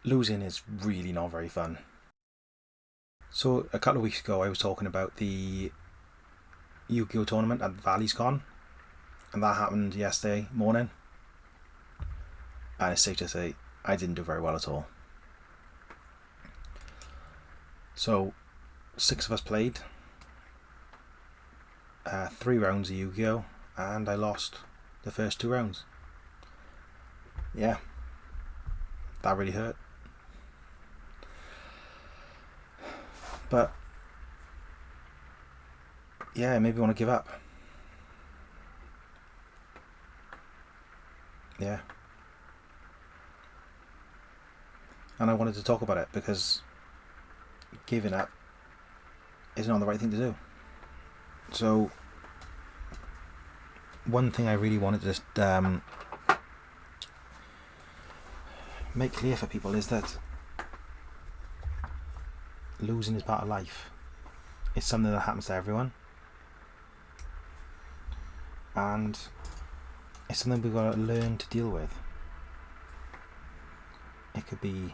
losing is really not very fun. So a couple of weeks ago I was talking about the Yu-Gi-Oh tournament at Valley's Con, and that happened yesterday morning, and it's safe to say I didn't do very well at all. So 6 of us played 3 rounds of Yu-Gi-Oh, and I lost the first 2 rounds. Yeah, that really hurt. But yeah, maybe I want to give up. Yeah. And I wanted to talk about it because giving up is not the right thing to do. So one thing I really wanted to just make clear for people is that losing is part of life. It's something that happens to everyone, and it's something we've got to learn to deal with. It could be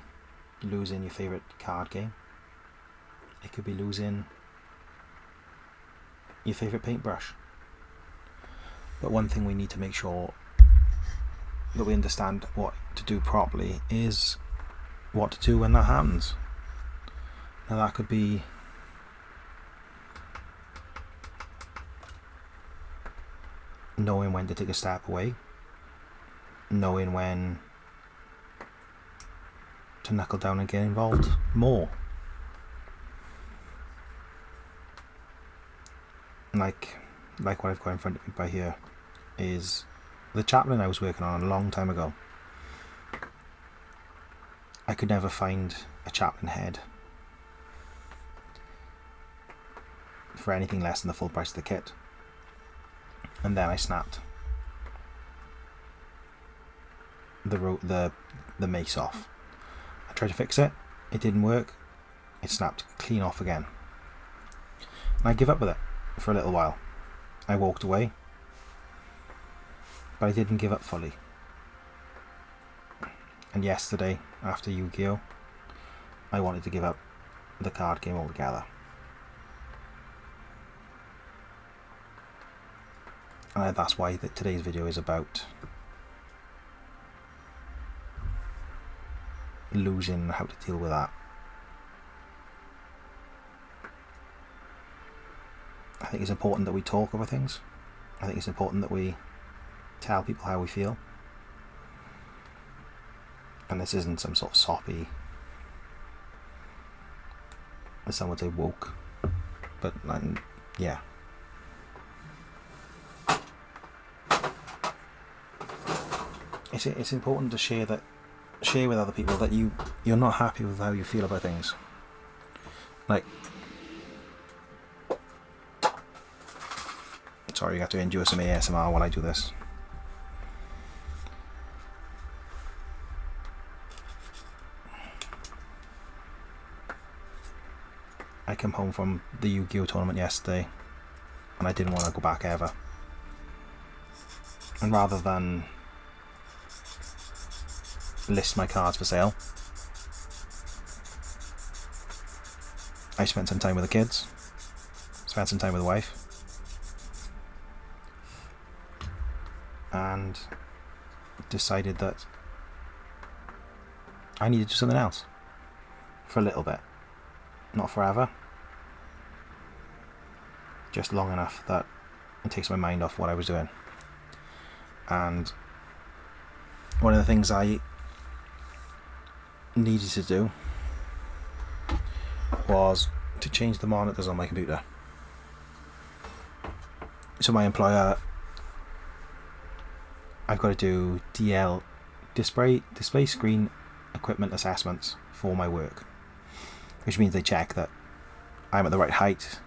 losing your favourite card game. It could be losing your favourite paintbrush. But one thing we need to make sure that we understand what to do properly is what to do when that happens. Now that could be knowing when to take a step away, knowing when to knuckle down and get involved more. Like what I've got in front of me by here is the chaplain I was working on a long time ago. I could never find a chaplain head for anything less than the full price of the kit, and then I snapped the mace off. I tried to fix it, it didn't work, it snapped clean off again, and I gave up with it for a little while. I walked away, but I didn't give up fully. And yesterday, after Yu-Gi-Oh, I wanted to give up the card game altogether. And that's why today's video is about losing and how to deal with that. I think it's important that we talk over things. I think it's important that we tell people how we feel. And this isn't some sort of soppy, as some would say, woke. But yeah. It's important to share with other people that you're not happy with how you feel about things. Like, sorry, you have to endure some ASMR while I do this. I came home from the Yu-Gi-Oh tournament yesterday, and I didn't want to go back ever. And rather than list my cards for sale, I spent some time with the kids, spent some time with the wife, and decided that I needed to do something else for a little bit. Not forever, just long enough that it takes my mind off what I was doing. And one of the things I needed to do was to change the monitors on my computer. So my employer, I've got to do display screen equipment assessments for my work, which means they check that I'm at the right height,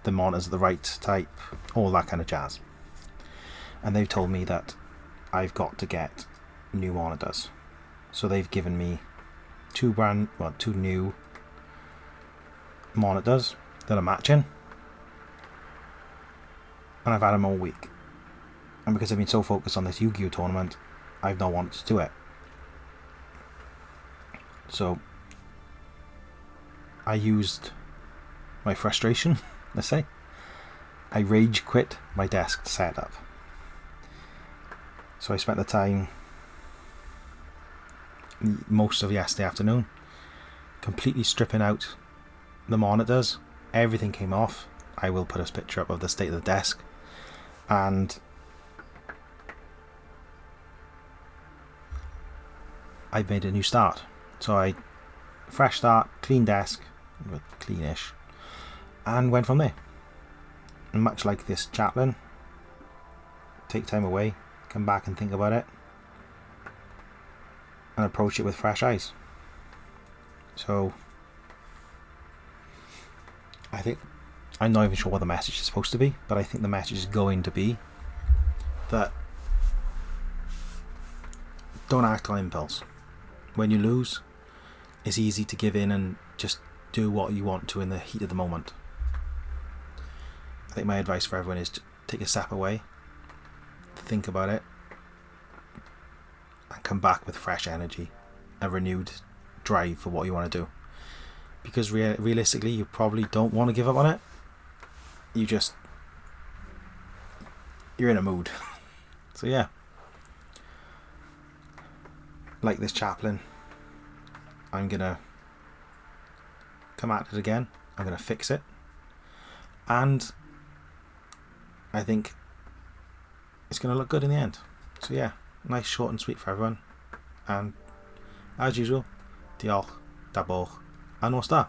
the monitor's at the right type, all that kind of jazz. And they've told me that I've got to get new monitors. So they've given me 2 new monitors that are matching, and I've had them all week. And because I've been so focused on this Yu-Gi-Oh tournament, I've not wanted to do it. So I used my frustration, let's say. I rage quit my desk setup. So I spent the time, most of yesterday afternoon, completely stripping out the monitors. Everything came off. I will put a picture up of the state of the desk. And I made a new start. So fresh start, clean desk, cleanish, and went from there. And much like this chaplain, take time away, come back and think about it, and approach it with fresh eyes. So I think, I'm not even sure what the message is supposed to be, but I think the message is going to be that don't act on impulse. When you lose, it's easy to give in and just do what you want to in the heat of the moment. I think my advice for everyone is to take a step away, think about it, and come back with fresh energy, a renewed drive for what you want to do. Because realistically, you probably don't want to give up on it. You're in a mood. So yeah, like this chaplain, I'm gonna come at it again. I'm gonna fix it, and I think it's gonna look good in the end. So yeah, nice, short and sweet for everyone. And as usual, diolch, da bwch, a nos da.